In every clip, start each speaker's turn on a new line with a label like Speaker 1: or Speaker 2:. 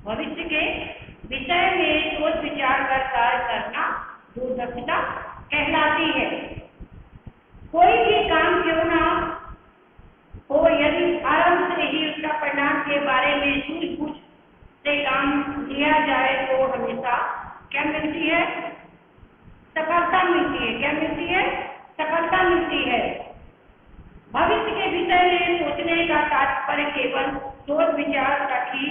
Speaker 1: भविष्य के विषय में सोच विचार कर कार्य करना दूरदर्शिता कहलाती है। कोई भी काम क्यों ना हो, यदि आरंभ से ही उसका परिणाम के बारे में सूझबूझ से काम लिया जाए तो हमेशा क्या मिलती है? सफलता मिलती है। क्या मिलती है? सफलता मिलती है। भविष्य के विषय में सोचने का तात्पर्य केवल सोच विचार तक ही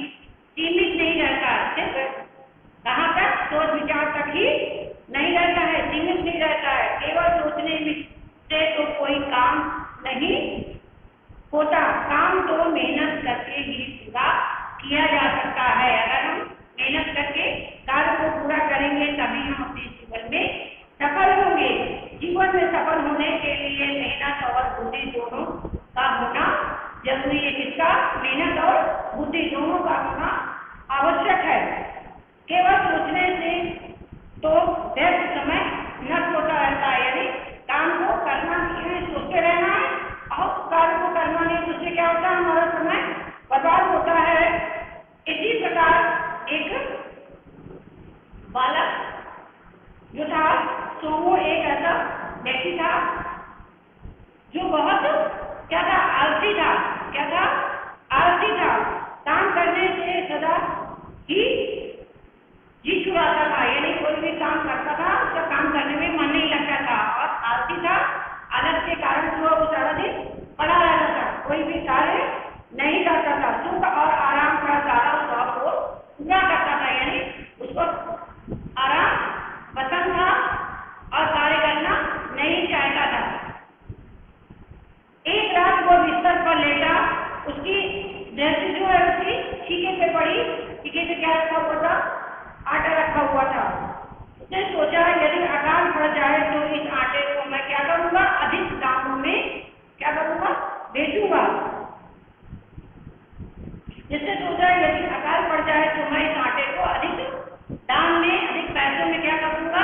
Speaker 1: सीमित नहीं रहता। सिर्फ कहाँ तक? सोच विचार तक ही नहीं रहता है, सीमित नहीं रहता है। केवल सोचने से तो कोई काम नहीं होता। काम तो मेहनत करके ही पूरा किया जा सकता है। अगर हम मेहनत करके कार्य को पूरा करेंगे तभी हम अपने जीवन में सफल होंगे। जीवन में सफल होने के लिए मेहनत और बुद्धि दोनों का होना जरूरी है। किसका? मेहनत और बुद्धि दोनों का होना आवश्यक है। केवल सोचने से तो व्यर्थ समय नष्ट होता रहता है। यानी काम को करना नहीं है, सोचते रहना है और कार्य को करना नहीं, तो उससे क्या होता है? हमारा समय बर्बाद होता है। इसी प्रकार एक बालक जो था तो वो एक ऐसा व्यक्ति था जो बहुत क्या था? आलसी था। क्या था? आलसी था। काम करने से सदा ही जी चुराता था। यानी कोई भी काम करता था उसका काम करने में मन नहीं लगता था और आलसी था। आलस के कारण जो वो सारा दिन पड़ा रहता था, कोई भी कार्य नहीं करता था। सुख और आराम का सारा शौक वो पूरा करता था। यानी उसको आराम पसंद था और कार्य करना नहीं चाहता था। एक रात वो बिस्तर पर लेटा, उसकी दृष्टि जो है उसकी छीके पे पड़ी। छीके पे क्या रखा हुआ था? आटा रखा हुआ था। उसने सोचा यदि अकाल पड़ जाए तो इस आटे को मैं क्या करूंगा? अधिक दामों में क्या करूंगा? बेचूंगा। जिससे सोचा यदि अकाल पड़ जाए तो मैं इस आटे को अधिक दाम में, अधिक पैसों में क्या करूंगा?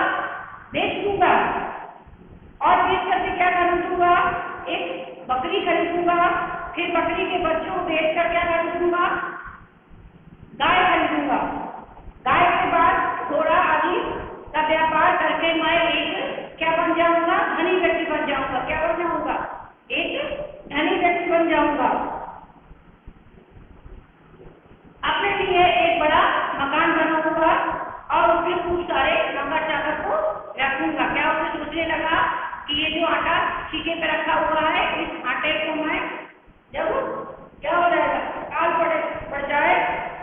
Speaker 1: बेच दूंगा। और बेच करके क्या खरीदूंगा? एक बकरी खरीदूंगा। फिर बकरी के बच्चों को बेचकर क्या खरीदूंगा? गाय खरीदूंगा। गाय के बाद घोड़ा आदि का व्यापार करके मैं एक क्या बन जाऊंगा? धनी व्यक्ति बन जाऊंगा। क्या बन जाऊंगा? एक धनी व्यक्ति बन जाऊंगा। अपने लिए एक बड़ा मकान बनाऊंगा और उसमें खूब सारे नौकर चाकर को रखूंगा। क्या उसे सोचने लगा कि ये जो आटा छीके पे रखा हुआ है, इस आटे को मैं जब क्या हो जाएगा? अकाल पड़ जाए,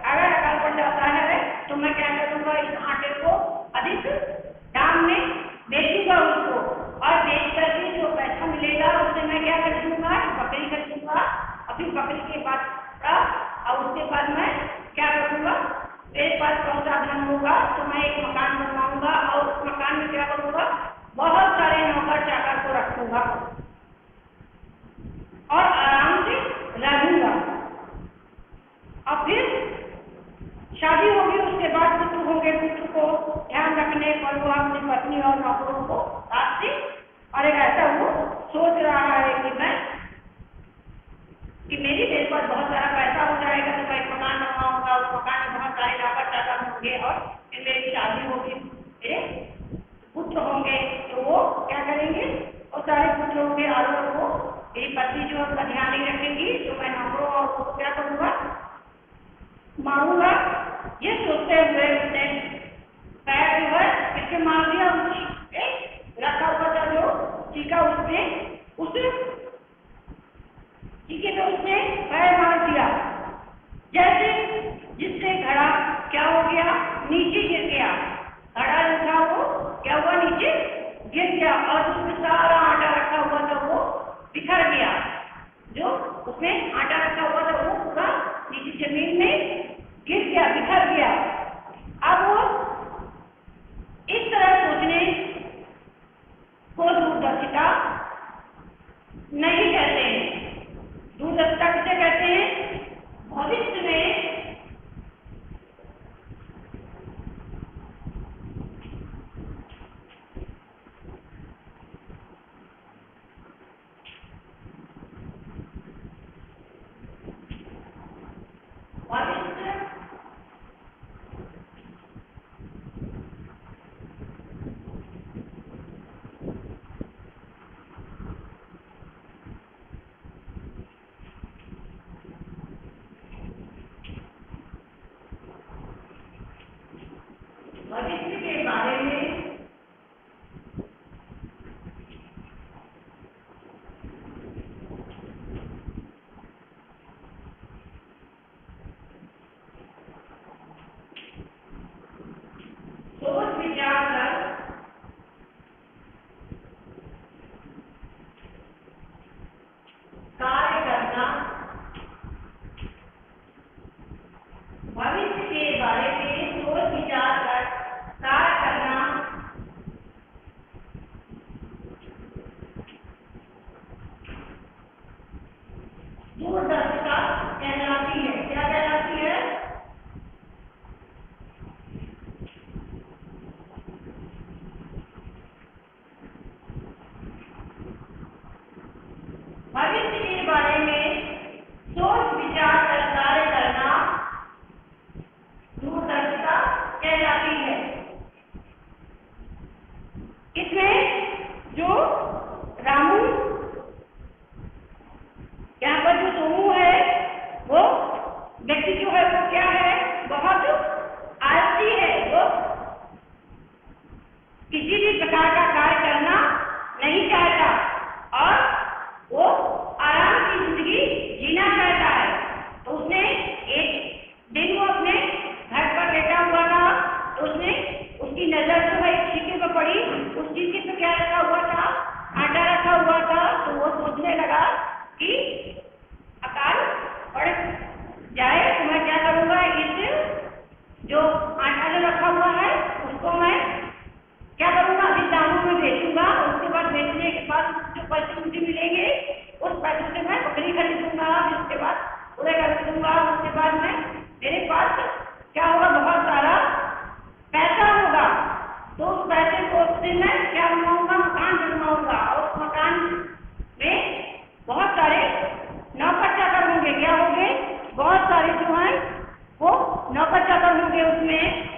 Speaker 1: अगर अकाल पड़ जाता है तो मैं क्या करूंगा? इस आटे को अधिक दाम में बेचूंगा उसको, और बेच करके जो पैसा मिलेगा उससे मैं क्या खरीदूंगा? बकरी खरीदूंगा। और फिर बकरी के बाद और उसके बाद मैं क्या करूंगा? मेरे पास कौन सा धन होगा तो मैं एक मकान बनवाऊंगा और उस मकान में क्या करूंगा? बहुत सारे नौकर चाकर को रखूंगा और आराम से रहूंगा। और फिर शादी होगी, उसके बाद पुत्र होंगे। पुत्र को ध्यान रखने पर वो अपनी पत्नी और नौकरों को साथ से, और एक ऐसा वो सोच रहा है कि मेरे पास बहुत सारा पैसा हो जाएगा तो मैं एक मकान बनवाऊंगा, उस मकान में बहुत सारे नौकर चाकर होंगे और फिर मेरी शादी होगी, मेरे पुत्र होंगे तो वो क्या करेंगे? और सारे पुत्र होंगे और वो मेरी पत्नी जो उनका ध्यान नहीं रखेंगी तो मैं नौकरों और उसको क्या करूंगा? मारूंगा। ये सोचते हुए उसने पैर जो है किससे मार दिया? रखा हुआ था जो टीका, उसने ठीक है तो उसने पैर मार दिया, जैसे जिससे घड़ा क्या हो गया? नीचे गिर गया। घड़ा जो था वो क्या हुआ? नीचे गिर गया और उसमें सारा आटा रखा हुआ था वो बिखर गया। जो उसमें आटा रखा हुआ था वो पूरा नीचे जमीन में गिर गया, बिखर गया। अब वो इस तरह सोचने को दूरदर्शिता नहीं कहते हैं। दूरदर्शिता किसे कहते हैं? भविष्य में किसी भी प्रकार का कार्य करना नहीं चाहता और वो आराम की जिंदगी जीना चाहता है। तो उसने एक दिन वो अपने घर पर बैठा हुआ था, तो उसने उसकी नजर जो है एक सिक्के पर पड़ी। उस सिक्के पे क्या रखा हुआ था? आटा रखा हुआ था। तो वो सोचने लगा कि अकाल पड़ जाए तो मैं क्या करूंगा, इस जो आटा जो रखा हुआ है उसको मैं क्या करूंगा, अभी दामों में बेचूंगा। उसके बाद बेचने के बाद जो पैसे मुझे मिलेंगे उस पैसे से मैं बकरी खरीदूंगा, फिर उसके बाद उड़े खरीदूंगा। उसके बाद मैं मेरे पास क्या होगा, बहुत सारा पैसा होगा। तो उस पैसे को से मैं क्या बनवाऊंगा, मकान बनवाऊंगा। और उस मकान में बहुत सारे नौकर चाकर होंगे। क्या होंगे? बहुत सारे जो है वो नौकर चाकर होंगे उसमें।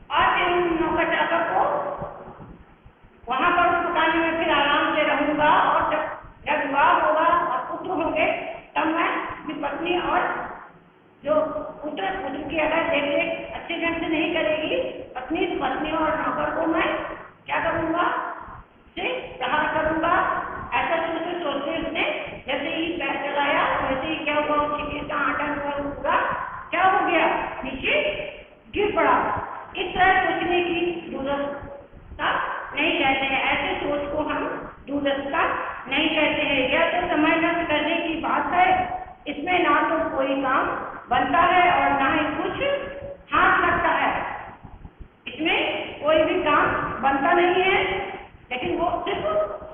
Speaker 1: और फिर उन नौकर चाकर को वहां पर उस मकान में फिर आराम से रहूंगा। और जब विवाह होगा और पुत्र होंगे तब मैं अपनी पत्नी और जो पुत्र की अगर देख रेख अच्छे ढंग से नहीं करेगी पत्नी और नौकर को मैं क्या करूंगा, से प्रहार करूंगा। ऐसा सोचते उसने जैसे ही पैर चलाया वैसे ही क्या हुआ, उस सिक्के का आटा हुआ पूरा क्या हो गया, नीचे गिर पड़ा। इस तरह सोचने की दूरदर्शिता नहीं कहते हैं। ऐसे सोच को हम दूरदर्शिता नहीं कहते हैं। यह तो समय नष्ट करने की बात है। इसमें ना तो कोई काम बनता है और ना ही कुछ हाथ लगता है। इसमें कोई भी काम बनता नहीं है, लेकिन वो सिर्फ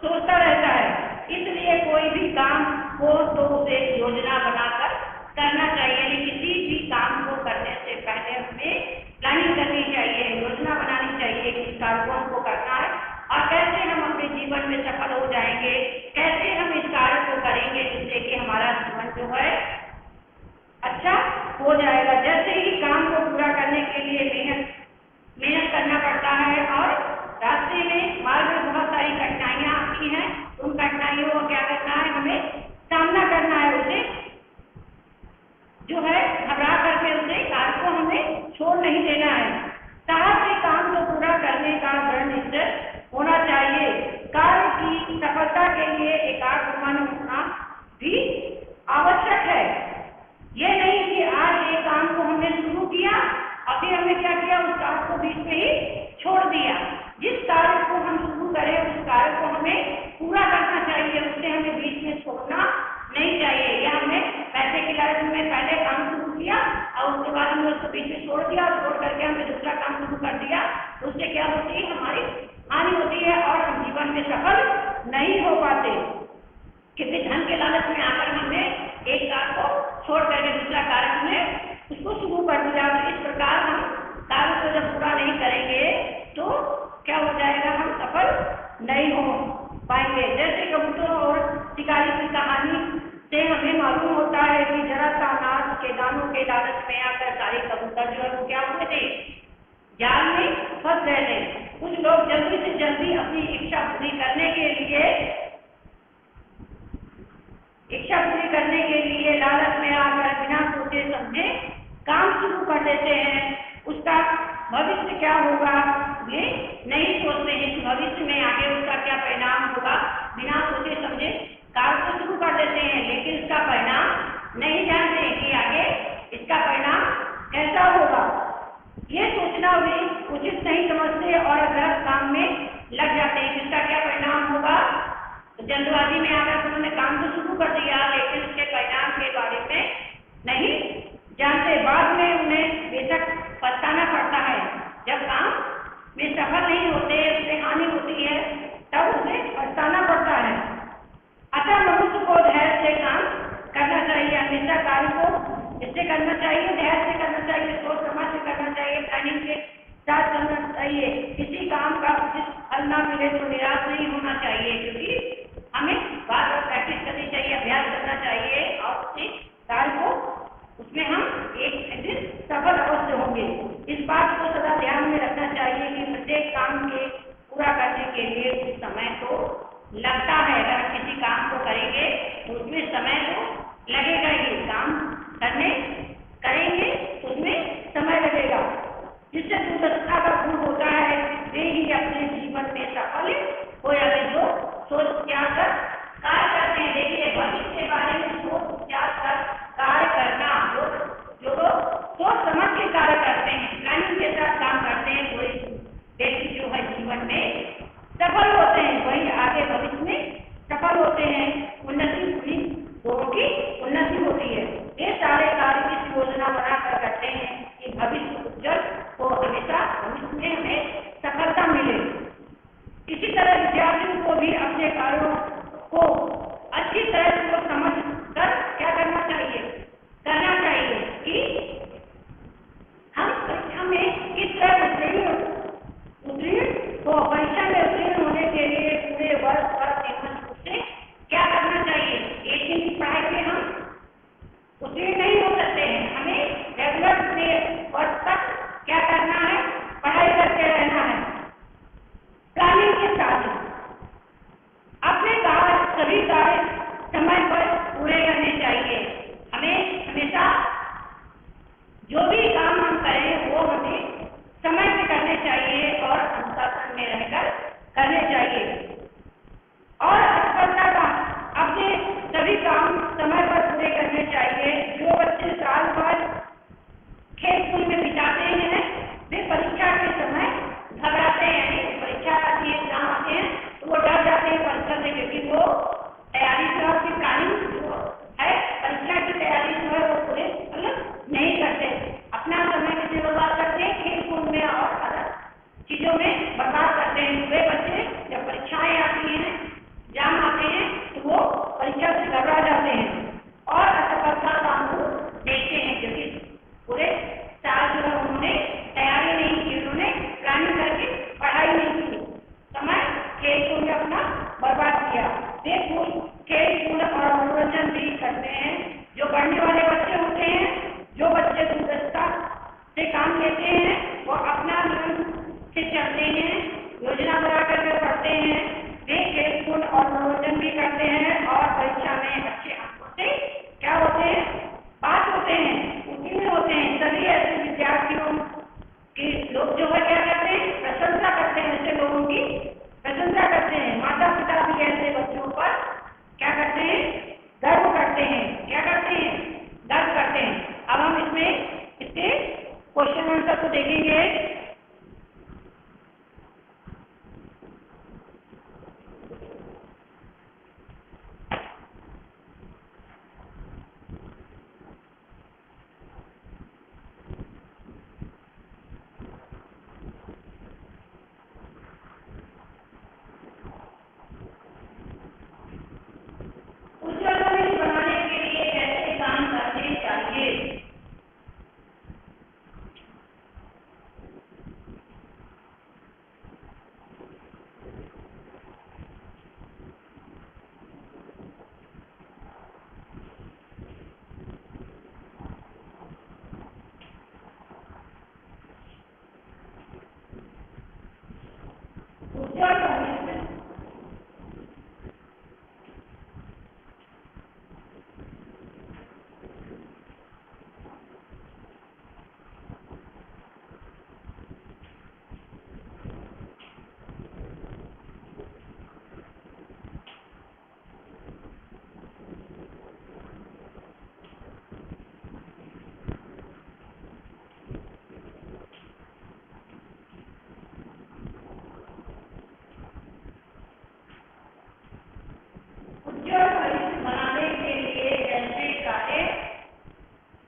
Speaker 1: सोचता रहता है। इसलिए कोई भी काम हो तो उसे योजना बनाकर करना चाहिए। किसी भी काम को करने से पहले हमें प्लानिंग करनी चाहिए, योजना बनानी चाहिए कि इस कार्य को हमको करना है और कैसे हम अपने जीवन में सफल हो जाएंगे, कैसे हम इस कार्य को करेंगे जिससे कि हमारा जीवन जो है अच्छा हो जाएगा। जैसे ही काम को पूरा करने के लिए मेहनत करना पड़ता है और रास्ते में मार्ग में बहुत सारी कठिनाइयां आती हैं। उन कठिनाइयों को क्या करना है, हमें सामना करना है। उसे जो है घबरा करके उसे कार्य को हमें छोड़ नहीं देना है। साहस से काम को पूरा करने का दृढ़ निश्चय होना चाहिए। कार्य की सफलता के लिए एकाग्र मन होना भी आवश्यक है। ये नहीं कि आज एक काम को हमने शुरू किया और फिर हमने क्या किया, उस कार्य को बीच में ही छोड़ दिया। जिस कार्य को हम शुरू करें उस कार्य को हमें पूरा करना चाहिए, उसे हमें बीच में छोड़ना नहीं चाहिए। या हमने पैसे के लालच में पहले काम शुरू किया और उसके बाद हमने उसको बीच में छोड़ दिया और छोड़ करके हमने दूसरा काम शुरू कर दिया, तो उससे क्या होती है, हमारी हानि होती है और हम जीवन में सफल नहीं हो पाते। किसी धन के लालच में आकर हमने एक कार्य को छोड़ करके दूसरा कार्य हमने उसको शुरू कर दिया। तो इस प्रकार हम कार्य को जब पूरा नहीं करेंगे तो क्या हो जाएगा, हम सफल नहीं हो पाएंगे। जैसे कबूतर और शिकारी की कहानी से हमें मालूम होता है कि जरा सा अनाज के दानों के लालच में आकर सारे कबूतर जो है वो क्या हुए थे, जाल में फंस गए थे। कुछ लोग जल्दी से जल्दी अपनी इच्छा पूरी करने के लिए लालच में आकर बिना सोचे समझे काम शुरू कर देते हैं। उसका भविष्य क्या होगा ये नहीं सोचते हैं। भविष्य में आगे उसका क्या परिणाम होगा, बिना सोचे समझे कार्य को शुरू कर देते हैं, लेकिन इसका परिणाम नहीं जानते कि आगे इसका परिणाम कैसा होगा। ये सोचना भी उचित नहीं समझते और गलत काम में लग जाते हैं। इसका क्या परिणाम होगा, तो जल्दबाजी में आकर उन्होंने काम तो शुरू कर दिया लेकिन उसके परिणाम के बारे में नहीं जानते। बाद में उन्हें बेशक पछताना पड़ता है। जब काम में सफल नहीं होते, उससे हानि होती है, तब उसे पछताना पड़ता है। अतः मनुष्य को धैर्य से काम करना चाहिए। हमेशा कार्य को इससे करना चाहिए, धैर्य से करना चाहिए, सोच समझ से करना चाहिए, प्लानिंग के साथ करना चाहिए। किसी काम का उचित फल न मिले तो निराश नहीं होना चाहिए, क्योंकि हमें बार बार प्रैक्टिस करनी चाहिए, अभ्यास करना चाहिए और उसी कार्य को उसमें हम एक दिन सफल अवश्य होंगे। इस बात को सदा ध्यान में रखना चाहिए कि प्रत्येक काम के पूरा करने के लिए कुछ समय तो लगता है। अगर हम किसी काम को करेंगे तो उसमें समय तो लगेगा ही। काम करेंगे उसमें समय लगेगा। जिससे दूरदर्शिता का गुण होता है वे इसी तरह विद्यार्थियों को भी अपने कार्यों को अच्छी तरह से समझ कर क्या करना चाहिए, कि हम परीक्षा में किस तरह उत्तीर्ण हो। परीक्षा में उत्तीर्ण होने के लिए पूरे वर्ष पर नियमित रूप से क्या करना चाहिए। एक दिन की पढ़ाई में हम उत्तीर्ण नहीं हो सकते हैं, हमें रेगुलर पूरे वर्ष तक क्या करना है, पढ़ाई करते रहना है। प्लानिंग के साथ अपने सभी कार्य समय पर पूरे करने चाहिए। हमें हमेशा जो भी काम हम करें वो हमें समय से करने चाहिए और अनुशासन में रहकर करने चाहिए। और असफलता का अपने सभी काम समय पर पूरे करने चाहिए। जो बच्चे साल भर खेल कूद में बिताते हैं वे परीक्षा के समय घबराते हैं। परीक्षा के एग्जाम आते हैं तो वो डर जाते हैं परीक्षा से, क्योंकि वो तैयारी से और की प्लानिंग जो है परीक्षा की तैयारी जो है वो पूरे नहीं करते, अपना समय किसी बर्बाद करते हैं, खेल कूद में और अलग चीजों में बर्बाद करते हैं। वे बच्चे जब परीक्षाएं आती हैं, एग्जाम आते हैं तो वो परीक्षा से घबरा जाते हैं और असफलता का मुंह देखते हैं, क्योंकि पूरे साल जो है उन्होंने तैयारी नहीं की, उन्होंने प्लानिंग करके पढ़ाई नहीं की, समय खेल कूद में अपना बर्बाद किया। वे खेल कूद और मनोरंजन भी करते हैं। जो पढ़ने वाले बच्चे होते हैं, जो बच्चे दूरदर्शिता से काम लेते हैं, वो अपना नियम से चलते हैं, योजना बना करके पढ़ते हैं। वे खेल कूद और मनोरंजन भी करते हैं और परीक्षा में अच्छे अंकों से क्या होते हैं, पास होते हैं, उत्तीर्ण होते हैं। सभी ऐसे विद्यार्थियों के लोग जो है क्या करते हैं, प्रशंसा करते हैं, ऐसे लोगों की प्रशंसा करते हैं। माता पिता भी ऐसे बच्चों पर क्या करते हैं, गर्व करते हैं। क्या करते हैं, गर्व करते हैं। अब हम इसमें इसके क्वेश्चन आंसर को देखेंगे।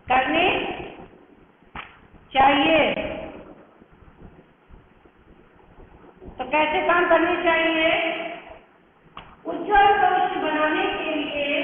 Speaker 1: करने चाहिए। तो कैसे काम करनी चाहिए, उज्जवल भविष्य बनाने के लिए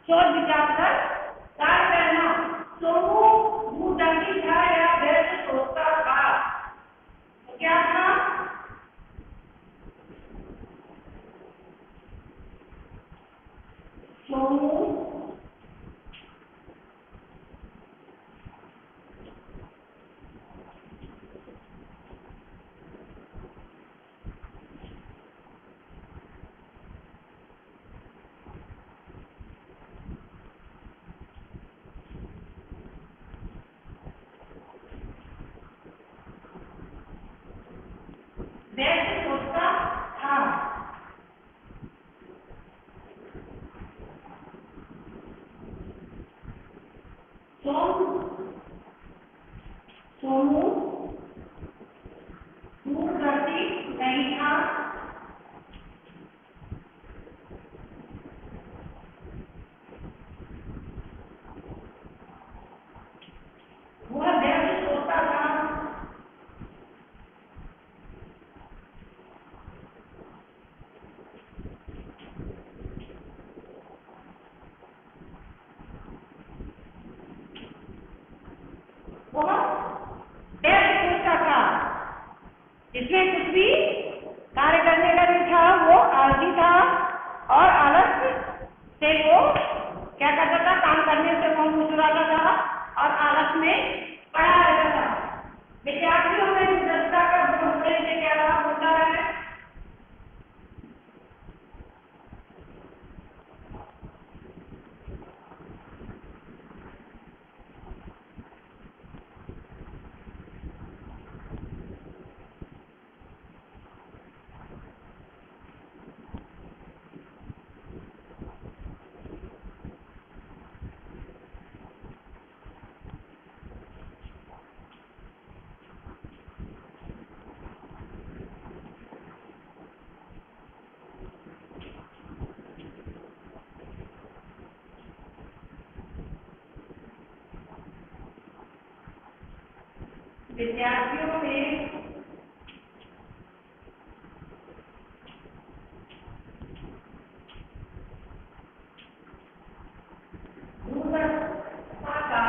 Speaker 1: सोच विचार कर कार्य करना। सोमू दूरदर्शी था या व्यर्थ सोचता था? तो क्या था? सोमू व्यर्थ सोचता था। सोमू दूरदर्शी नहीं था। वह व्यर्थ सोचता था। वह व्यर्थ सोचता था, इसमें कुछ भी कार्य करने का नहीं था। वो आलसी था और आलस से वो क्या करता था? काम करने से वो मुस्कुराता था और आलस में पड़ा रहता था। विद्यार्थियों में दूरदर्शिता का गुण होने से क्या लाभ होता है? विद्यार्थियों में दूरदर्शिता का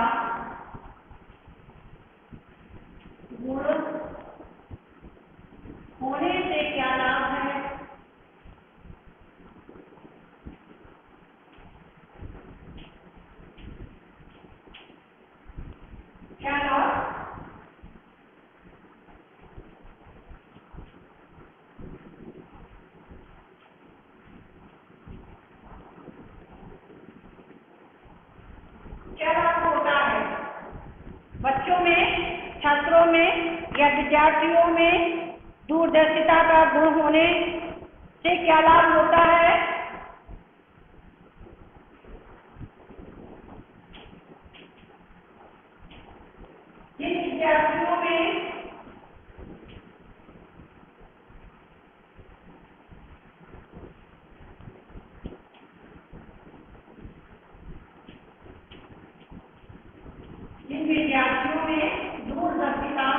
Speaker 1: गुण होने से क्या लाभ है? क्या लाभ? क्या लाभ होता है? बच्चों में, छात्रों में या विद्यार्थियों में दूरदर्शिता का गुण होने से क्या लाभ होता है? जिन विद्यार्थियों में दूरदर्शिता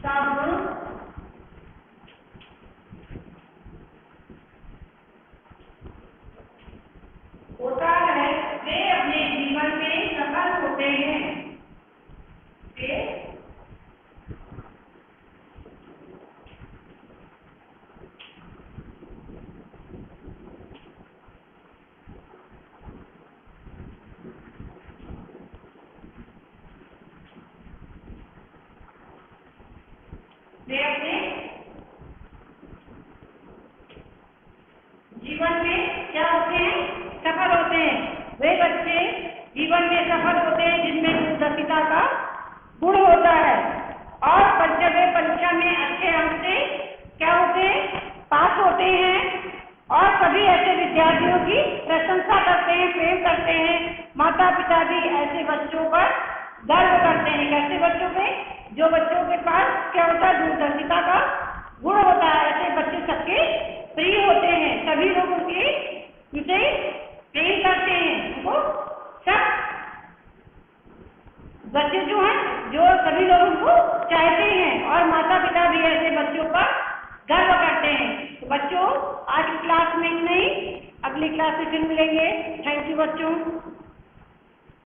Speaker 1: का गुण होता है, वे अपने जीवन में सफल होते हैं। वे अपने जीवन में क्या होते हैं? सफल होते हैं। वे बच्चे जीवन में सफल होते हैं जिनमें दूरदर्शिता का गुण होता है और जब वे परीक्षा में अच्छे अंक से क्या होते हैं? पास होते हैं और सभी ऐसे विद्यार्थियों की प्रशंसा करते हैं, प्रेम करते हैं। माता पिता भी ऐसे बच्चों पर गर्व करते हैं। कैसे बच्चों पे? जो बच्चों के पास क्या होता है? दूरदर्शिता का गुण होता है। ऐसे बच्चे सबके प्रिय होते हैं, सभी लोग उनसे प्रेम करते हैं। उनको सब बच्चे जो हैं जो सभी लोग उनको चाहते हैं और माता पिता भी ऐसे बच्चों पर गर्व करते हैं। तो बच्चों आज की क्लास में इतना ही, अगली क्लास में फिर मिलेंगे। थैंक यू बच्चों।